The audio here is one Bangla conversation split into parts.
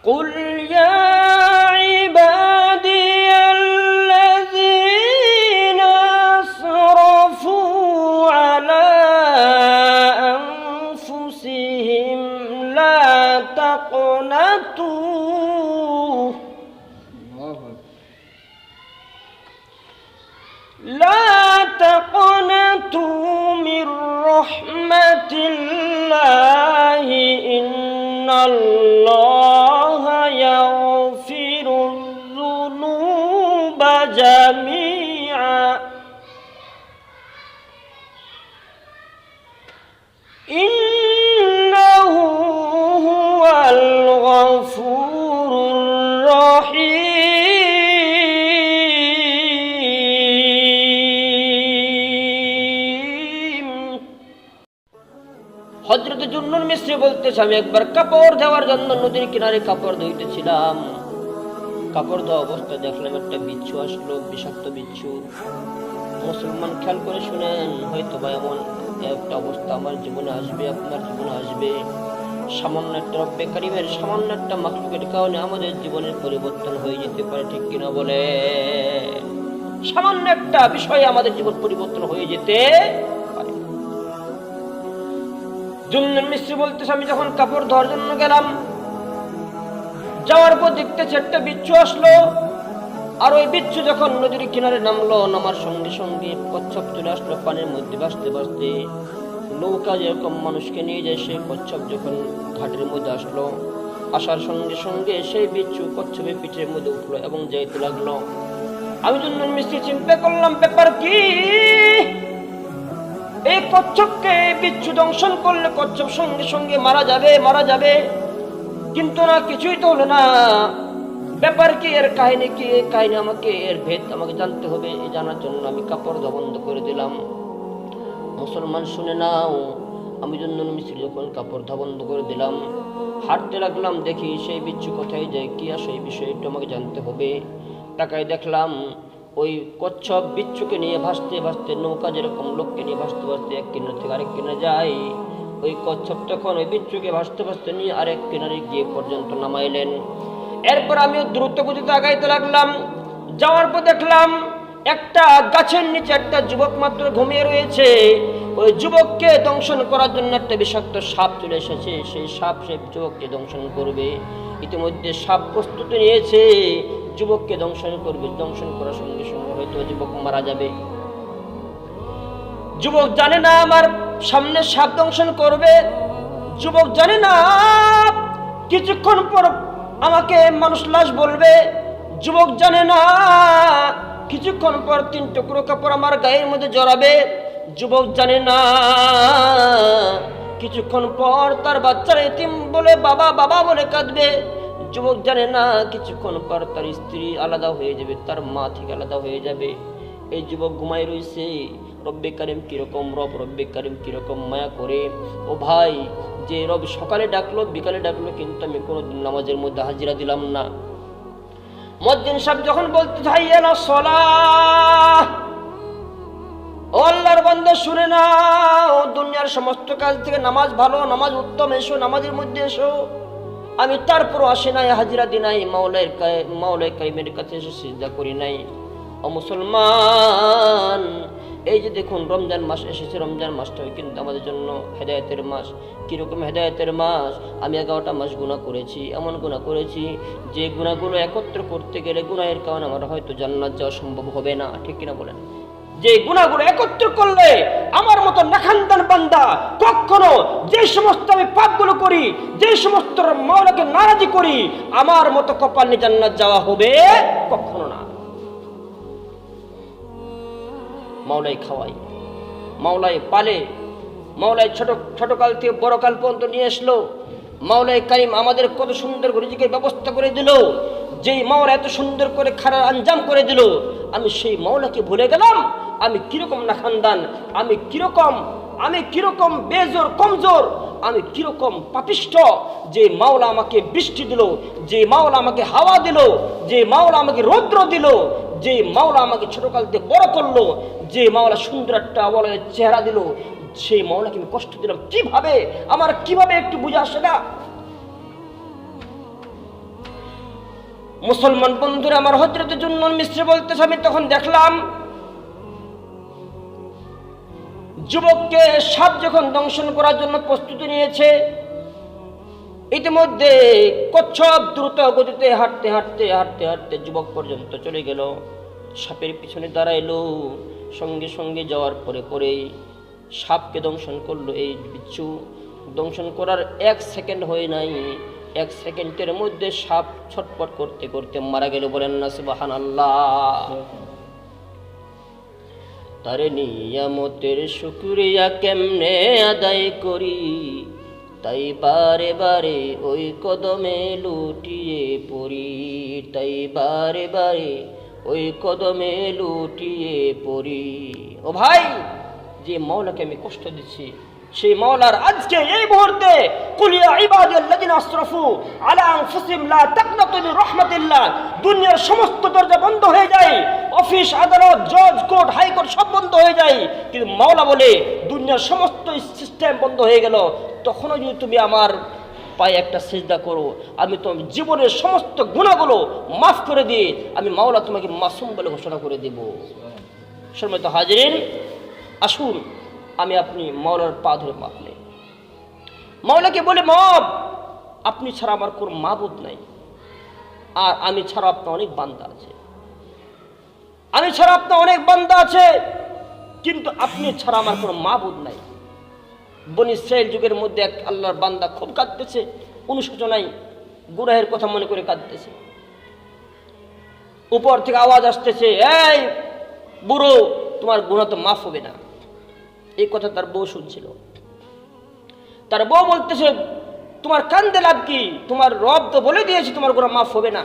কুল ইয়া ইবাদিয়াল্লাযীনা আসরাফু আলা আনফুসিহিম লা তাকনাতু মির রাহমাতিল্লাহি ইন্নাল্লাহা ইয়াগফিরুয যুনুবা জামিআ ইন্নাহু হুয়াল গফুরুর রহিম। হযরত জুন্নুন মিসরি বলতেছে, আমি একবার কাপড় ধোয়ার জন্য নদীর কিনারে কাপড় ধুইতেছিলাম। কাপড় ধোয়া অবস্থায় দেখলাম একটা বিচ্ছু আসলো, বিষাক্ত বিচ্ছু। মুসলমান খেয়াল করে শুনেন, হয়তো বা এমন একটা অবস্থা আমার জীবনে আসবে, আপনার জীবনে আসবে। সামান্য একটা রব্বে কারীমের সামান্য একটা মাখলুকের কারণে আমাদের জীবনের পরিবর্তন হয়ে যেতে পারে, ঠিক কিনা বলে? সামান্য একটা বিষয়ে আমাদের জীবন পরিবর্তন হয়ে যেতে পারে। জুন্নুন মিসরি বলতেছে, আমি যখন কাপড় ধোয়ার জন্য গেলাম, যাওয়ার পর দেখতেছি একটা বিচ্ছু আসলো। আর ওই বিচ্ছু যখন নদীর কিনারে নামলো, নামার সঙ্গে সঙ্গে কচ্ছপ চলে আসলো পানির মধ্যে ভাসতে ভাসতে। নৌকা যেরকম মানুষকে নিয়ে যায়, সেই কচ্ছপ যখন ঘাটের মধ্যে আসলো, আসার সঙ্গে সঙ্গে সেই বিচ্ছু কচ্ছপের পিঠের মধ্যে উঠলো এবং যাইতে লাগলো। আমি জুন্নুন মিসরি চিন্তা করলাম, ব্যাপার কি? এই কচ্ছপকে বিচ্ছু দংশন করলে কচ্ছপ সঙ্গে সঙ্গে মারা যাবে, কিন্তু না, কিছুই তো হলো না। ব্যাপার কি? এর কাহিনী কি? এই কাহিনী আমাকে, এর ভেদ আমাকে জানতে হবে। এই জানার জন্য আমি কাপড় ধোয়া বন্ধ করে দিলাম। মুসলমান শুনে নাও, আমি জুন্নুন মিসরি যখন কাপড় ধোয়া বন্ধ করে দিলাম, হাঁটতে লাগলাম, দেখি সেই বিচ্ছু কোথায় যায়, কি আসে, এই বিষয়টা আমাকে জানতে হবে। তাকায় দেখলাম ওই কচ্ছপ বিচ্ছুকে নিয়ে ভাসতে ভাসতে, নৌকা যেরকম লোককে নিয়ে ভাসতে ভাসতে এক কিনারে থেকে আরেক কিনারে যায়, ওই কচ্ছপ তখন ওই বিচ্ছুকে ভাসতে ভাসতে নিয়ে আরেক কিনারে গিয়ে পর্যন্ত নামাইলেন। এরপর আমিও দ্রুত গতিতে আগাইতে লাগলাম। যাওয়ার পর দেখলাম একটা গাছের নিচে একটা যুবক মাত্র ঘুমিয়ে রয়েছে। ওই যুবককে দংশন করার জন্য একটা বিষাক্ত সাপ চলে এসেছে। সেই সাপ সেই যুবককে দংশন করবে। ইতিমধ্যে সাপ প্রস্তুতি নিয়েছে, যুবককে দংশন করবে। দংশন করার সঙ্গে সঙ্গে হয়তো যুবক মারা যাবে। যুবক জানে না আমার সামনে সাপ দংশন করবে। যুবক জানে না কিছুক্ষণ পর আমাকে মানুষ লাশ বলবে। যুবক জানে না কিছুক্ষণ পর 3 টুকরো কাপড় আমার গায়ের মধ্যে জড়াবে। যুবক জানে না কিছুক্ষণ পর তার বাচ্চারা এতিম বলে বাবা বাবা বলে কাঁদবে। যুবক জানে না কিছুক্ষণ পর তার স্ত্রী আলাদা হয়ে যাবে, তার মা থেকে আলাদা হয়ে যাবে। এই যুবক ঘুমায় রয়েছে। রব্বে কারিম কিরকম রব, রব্বে কারিম কিরকম মায়া করে। ও ভাই, যে রব সকালে ডাকলো বিকালে ডাকলো, কিন্তু আমি কোনোদিন নামাজের মধ্যে হাজিরা দিলাম না। মুয়াজ্জিন সাহেব যখন বলতে হাইয়া আলা সালাহ, ও আল্লাহর বান্দা শুনে নাও, দুনিয়ার সমস্ত কাজ থেকে নামাজ ভালো, নামাজ উত্তম, এসো নামাজের মধ্যে এসো। আমি তারপরও আসি নাই, হাজিরা দি নাই, মাওলাই কারিমের কাছে এসে সিজদা করি নাই। ও মুসলমান, এই যে দেখুন রমজান মাস এসেছে, রমজান মাসটাও কিন্তু আমাদের জন্য হেদায়েতের মাস। কিরকম হেদায়েতের মাস? আমি 11টা মাস গুনাহ করেছি, এমন গুনাহ করেছি যে গুনাহগুলো একত্র করতে গেলে গুনাহের কারণে আমার হয়তো জান্নাত যাওয়া সম্ভব হবে না, ঠিক কিনা বলেন? যে গুনাহগুলো একত্র করলে আমার মতো নাখানদান বান্দা কখনো, যে সমস্ত আমি পাপগুলো করি, যে সমস্ত মাওলাকে নারাজি করি, আমার মতো কপাল নিয়ে জান্নাত যাওয়া হবে কখনো না। মাওলাই খাওয়াই, মাওলাই পালে, মাওলাই ছোট কাল থেকে বড় কাল পর্যন্ত নিয়ে আসলো। মাওলাই কারিম আমাদের কত সুন্দর করে রিজিকের ব্যবস্থা করে দিল। যেই মাওলা এত সুন্দর করে খারাপ আঞ্জাম করে দিল, আমি সেই মাওলাকে ভুলে গেলাম। আমি কিরকম নাখানদান, আমি কিরকম বেজোর কমজোর, আমি কিরকম পাপিষ্ঠ। যে মাওলা আমাকে বৃষ্টি দিল, যে মাওলা আমাকে হাওয়া দিল, যে মাওলা আমাকে রৌদ্র দিল, যে মাওলা আমাকে ছোটকাল থেকে বড় করলো, যে মাওলা সুন্দর একটা চেহারা দিল, সেই মাওলাকে আমি কষ্ট দিলাম কিভাবে? আমার কিভাবে একটু বুঝে আসে না। মুসলমান বন্ধুরা আমার, হযরত জুন্নুন মিসরি বলতেছে, আমি তখন দেখলাম যুবককে সাপ যখন দংশন করার জন্য প্রস্তুতি নিয়েছে, ইতিমধ্যে কচ্ছপ দ্রুত গতিতে হাঁটতে হাঁটতে হাঁটতে হাঁটতে যুবক পর্যন্ত চলে গেল, সাপের পিছনে দাঁড়াইলো, সঙ্গে সঙ্গে যাওয়ার পরে পরেই সাপকে দংশন করলো। এই বিচ্ছু দংশন করার 1 সেকেন্ড হয় নাই, 1 সেকেন্ডের মধ্যে সাপ ছটপট করতে করতে মারা গেল। বলেন না সুবহানাল্লাহ। তার নিয়ামতের শুকরিয়া কেমনে আদায় করি, তাই বারে বারে ওই কদমে লুটিয়ে পড়ি, তাই বারে বারে ওই কদমে লুটিয়ে পড়ি। ও ভাই, যে মাওলাকে আমি কষ্ট দিচ্ছি, সেই মাওলার আজকে এই মুহূর্তে কুল ইয়া ইবাদিয়াল্লাযিনা আসরাফু আলা আনফুসিহিম লা তাকনাতু মির রাহমাতিল্লাহ, দুনিয়ার সমস্ত দরজা বন্ধ হয়ে যায়, অফিস আদালত জজ কোর্ট হাইকোর্ট সব বন্ধ হয়ে যায়, কিন্তু মাওলা বলে দুনিয়ার সমস্ত সিস্টেম বন্ধ হয়ে গেল, তখনও যদি তুমি আমার পায়ে একটা সিজদা করো, আমি তোমার জীবনের সমস্ত গুনাহগুলো মাফ করে দিয়ে আমি মাওলা তোমাকে মাসুম বলে ঘোষণা করে দেব। সম্মানিত হাজিরিন, আসুন আমি আপনি মাওলার পা ধরে মাপ নেই, মাওলাকে বলে মাপ, আপনি ছাড়া আমার কোনো মাবুদ নাই, আর আমি ছাড়া আপনার অনেক বান্দা আছে, আমি ছাড়া আপনার অনেক বান্দা আছে, কিন্তু আপনি ছাড়া আমার কোনো মাবুদ নাই। বনি ইসরাইল যুগের মধ্যে এক আল্লাহর বান্দা খুব কাঁদতেছে, অনুশোচনায় গুনাহের কথা মনে করে কাঁদতেছে। উপর থেকে আওয়াজ আসতেছে, এই বুড়ো, তোমার গুনাহ তো মাফ হবে না। এই কথা তার বউ শুনছিল। তার বউ বলতেছে, তোমার কান্দে লাভ কি, তোমার রব তো বলে দিয়েছে তোমার গুনাহ মাফ হবে না,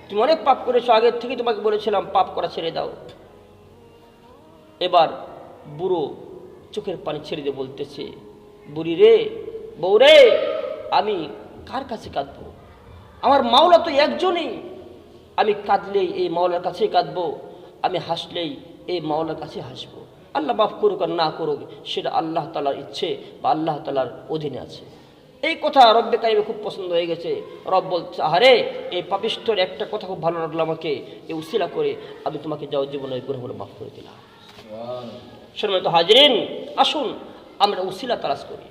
তুমি অনেক পাপ করেছো, আগের থেকে তোমাকে বলেছিলাম পাপ করা ছেড়ে দাও। এবার বুড়ো চোখের পানি ছেড়ে দিয়ে বলতেছে, বুড়ি রে, বউ রে, আমি কার কাছে কাঁদবো, আমার মাওলা তো একজনই, আমি কাঁদলেই এই মাওলার কাছেই কাঁদবো, আমি হাসলেই এই মাওলার কাছে হাসবো। আল্লাহ মাফ করুক আর না করুক সেটা আল্লাহ তাআলার ইচ্ছে বা আল্লাহ তাআলার অধীনে আছে। এই কথা রব্বে কারিমে খুব পছন্দ হয়ে গেছে। রব বলছে, আরে এই পাপিষ্ঠর একটা কথা খুব ভালো লাগলো, আমাকে এই উসিলা করে আমি তোমাকে যাও জীবনের গুনাহগুলো মাফ করে দিলাম। সম্মানিত হাজিরিন, আসুন আমরা উসিলা তালাশ করি।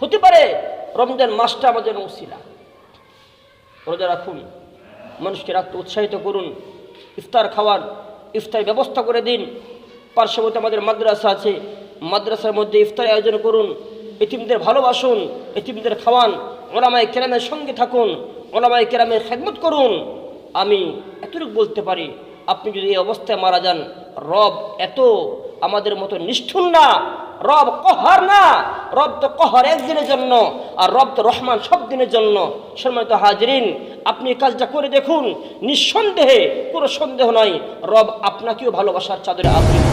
হতে পারে রমজান মাসটা আমাদের উসিলা। রোজা রাখুন, মানুষকে রাখতে উৎসাহিত করুন, ইফতার খাওয়ার ইফতার ব্যবস্থা করে দিন। পার্শ্ববর্তী আমাদের মাদ্রাসা আছে, মাদ্রাসার মধ্যে ইফতার আয়োজন করুন, এতিমদের ভালোবাসুন, এতিমদের খাওয়ান, ওলামায়ে কেরামের সঙ্গে থাকুন, ওলামায়ে কেরামের খেদমত করুন। আমি এতটুকু বলতে পারি, আপনি যদি এই অবস্থায় মারা যান, রব এত আমাদের মতো নিষ্ঠুর না, রব কহার না, রব তো কহার একদিনের জন্য, আর রব তো রহমান সব দিনের জন্য। সম্মানিত হাজিরিন, আপনি কাজটা করে দেখুন, নিঃসন্দেহে কোনো সন্দেহ নয়, রব আপনাকেও ভালোবাসার চাদরে আবৃত।